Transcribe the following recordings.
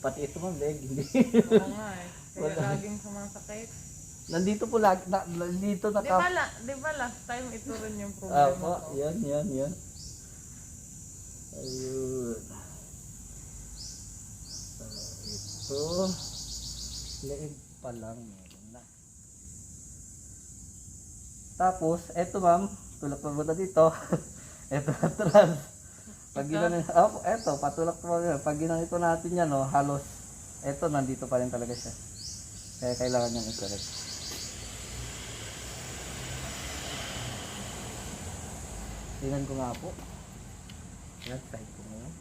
Pati ito ma'am, leg, hindi. Oo nga eh. Kaya Wala. laging sumasakit. Nandito po lagi, nandito Di ba last time ito rin yung problema Apo, ko? yan. Ayun. So, ito, leeg pa lang. Meron na. Tapos, eto ma'am, tulak pa muna dito. Eto atras. Pag eto, patulak pa muna. Pag ginanito natin yan, no, halos, eto, nandito pa rin talaga siya. Kaya kailangan niyang i-correct. Tingnan ko nga po. Yan, side ko ngayon.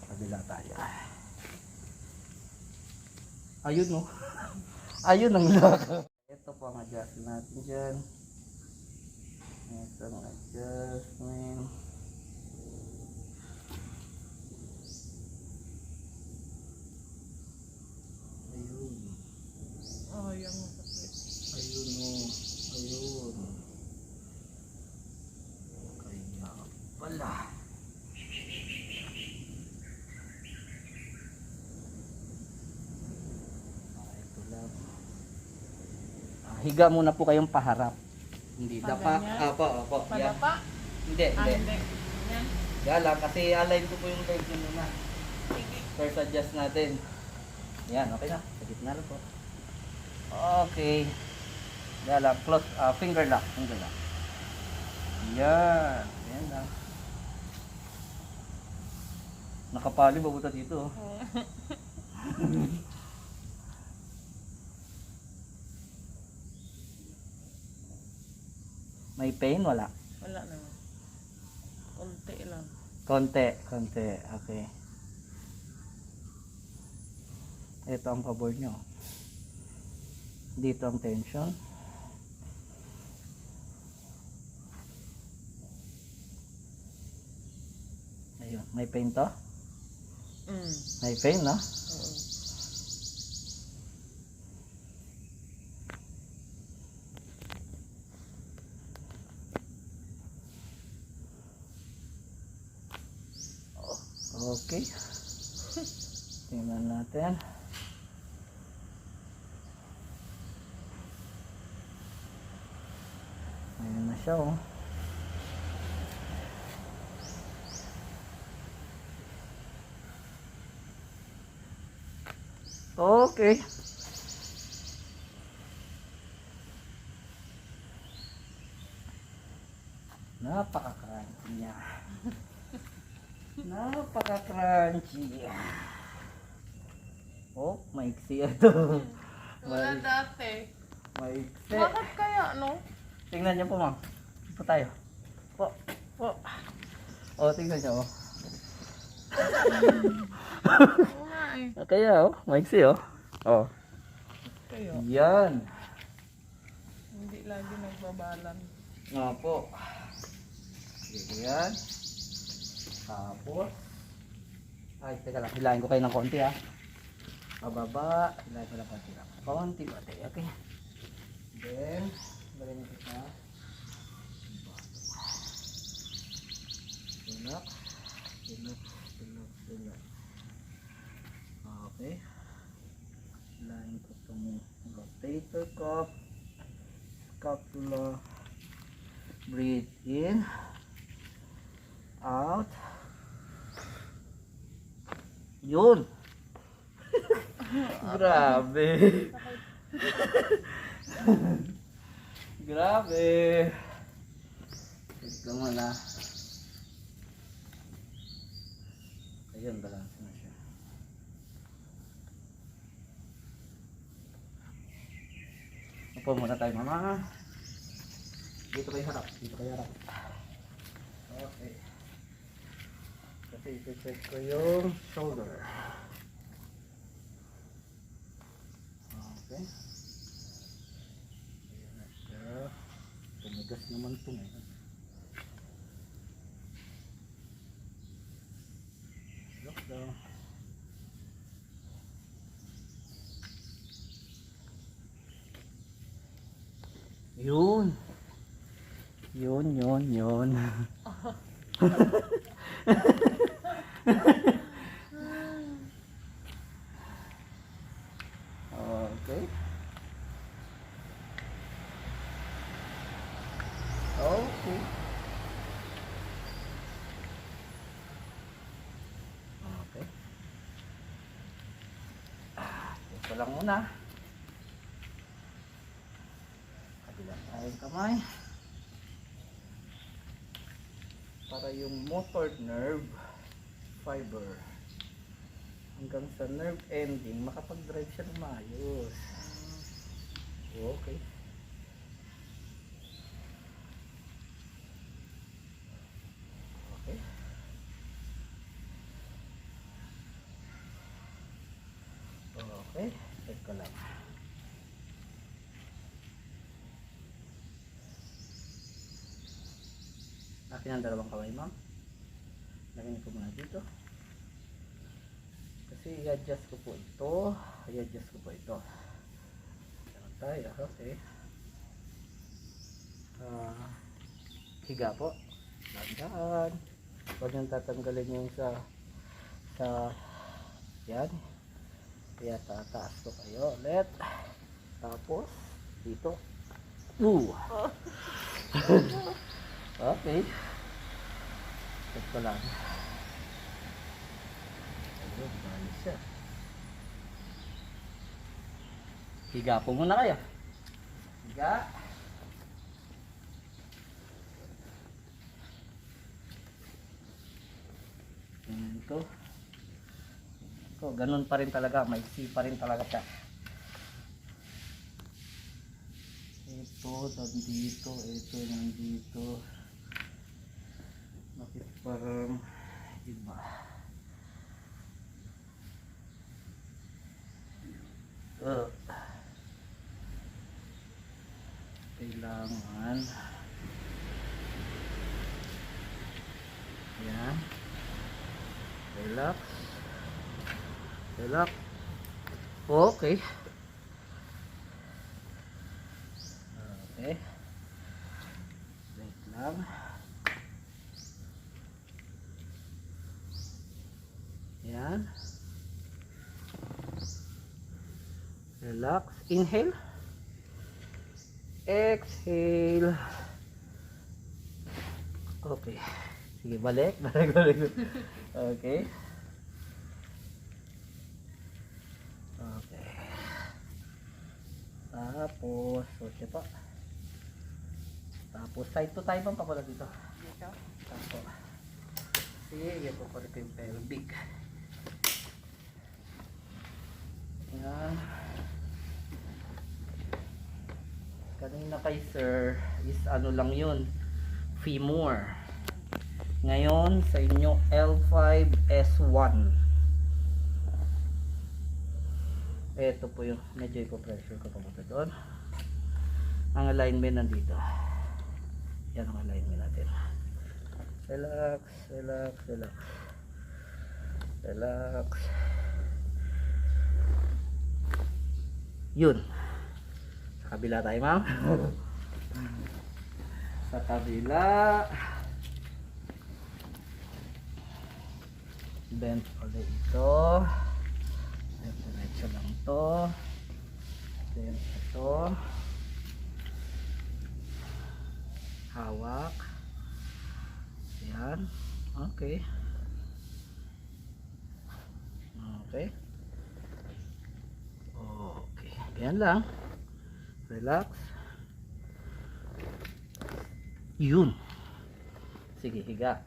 Kabila tayo. Ayun, no? Ayun ang laka. Ito po ang adjustment natin dyan. Ito ang adjustment. Ayun. Oh, yung masakit. Ayun, no? Ayun. Kaya pala. Ito lang. Higa muna po kayong paharap. Hindi dapa. ganyan? Opo. Yan. Padapa? Hindi. Hindi. Yan. Gala, kasi align ko po yung leg nyo muna. Sige. First adjust natin. Yan, okay na. Sa gitna lang po. Okay. Gala, close, finger lock. Yan. Yan lang. Nakapali, babuta dito. May pain? Wala. Wala naman. Konti lang. Konti. Okay. Ito ang pabor nyo. Dito ang tension. Ayun. May pain to? May pain, no? Oo. Okay. Tingnan natin. Ayan na siya, oh. Okay. Napaka-crunchy niya. Napaka-crunchy. Oh, maiksi ito. Wala dati. Maiksi. Bakit kaya, no? Tingnan niyo po, ma'am. Po tayo. Po. Oh, tingnan niyo, oh. Oo nga eh. Kaya, oh. Maiksi, oh. Oh. Kayo. Yan. Hindi lagi nagbabalan. Nga po. Yan. Tapos. Ay, teka lang. Hilahin ko kayo ng konti, ha. Pababa. Hilahin ko lang konti lang. Konti. Okay. Then, bagay nyo kita. Tulak. Okay. Hilahin ko itong rotator cuff. Scapula. Breathe in. Out. Yun. Grabe. Grabe. Ito muna. Ayun, balance na siya. Upo muna tayo, mama. Dito kayo harap. Okay. Kasi i-check ko yung shoulder. Okay. Ayan na siya. Tumigas naman ito ngayon. Lock down. Yun. ko lang muna. Kabilang tayong kamay. Para yung motor nerve fiber hanggang sa nerve ending makapag-drive siya ng maayos. Okay. Okay. Okay. Check ko lang. Akin ang dalawang kamay, ma'am. Lagyan ko muna dito. Kasi i-adjust ko po ito. I-adjust ko po ito. Ayan tayo. Okay. Higa po. Landaan. Huwag niyong tatanggalin yung sa yan. Kaya tataas ko kayo ulit. Tapos dito. Okay. Check ko lang. Ayun, ayos siya. Higa po muna kayo. Higa. Ito. Ito, ganun pa rin talaga. May C pa rin talaga siya. Ito, nandito. Ito, nandito. Bakit parang iba? Kailangan yan. Relax. Relax. Okay. Okay. Wait lang. Yan. Relax. Inhale. Exhale. Okay. Sige, balik. Balik. Okay. Okay. Tapos, okay pa. Tapos, side to tayo bang papala dito? Dito. Tapos. Sige, ito pa rin yung pelvic. Yan. Kanina kay sir is ano lang yun, femur. Ngayon sa inyo L5S1. Ito po yung medyo ipo-pressure ko papunta doon. Ang alignment nandito. Yan ang alignment natin. Relax, relax, relax. Relax. Yun. Sa kabila tayo, ma'am. Sa kabila. Bend ulit ito. Diretso lang to. Then ito. Hawak. Yan. Okay. Okay. Okay. Yan lang. Relax. Yun. Sige, higa.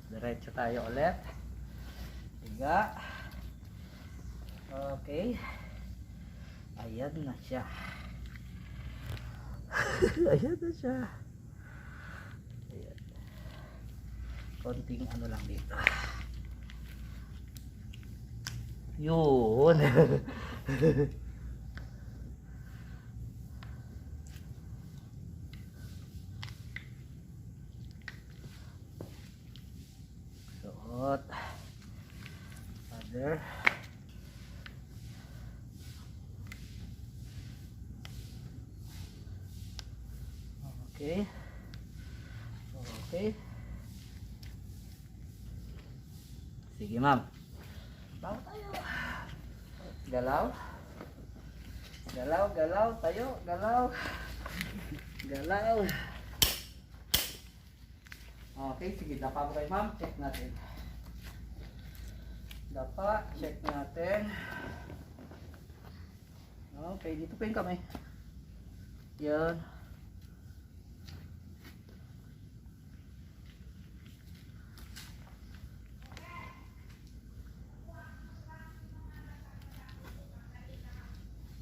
Diretso tayo ulit. Higa. Okay. Ayan na siya. Ayan na siya. Ayan. Konting ano lang dito. Yun. Suot. Other. Okay. Okay. Sige, ma'am. Bawa tayo. Galaw. Galaw, galaw. Tayo. Galaw. Galaw. Okay, sige. Dapa mo kayo, ma'am. Check natin. Dapa. Check natin. Okay, dito pa yung kamay. Yan.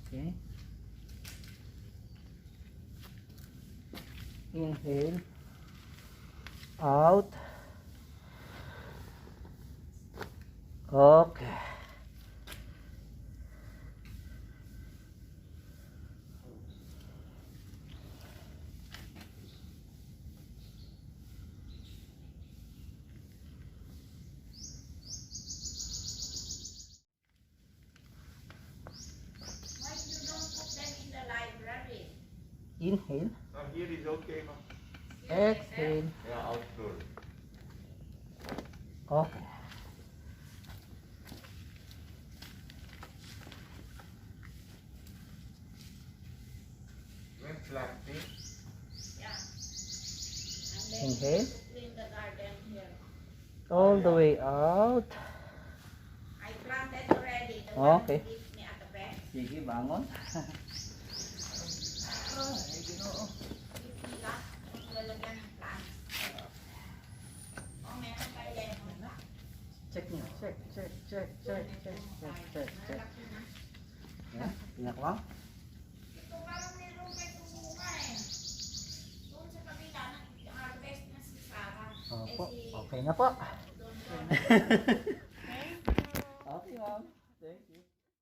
Okay. Inhale. Out. Okay. Inhale. Here is okay, no? Exhale. Yeah, outdoor. Okay. When planting, Inhale. All the way out. I planted already. The Okay. one you give me at the back. Sige, bangon. Give me that. Lalagyan ng plants. Oh, meron tayo lemon na. Check niyo. Check. Malaki na. Yan. Pinakwang. Ito parang meron may tumunga eh. Doon sa kabila, nag-harvest na si Sarah. Opo. Eh, si Okay na po. doon Thank you. Okay, ma'am. Thank you.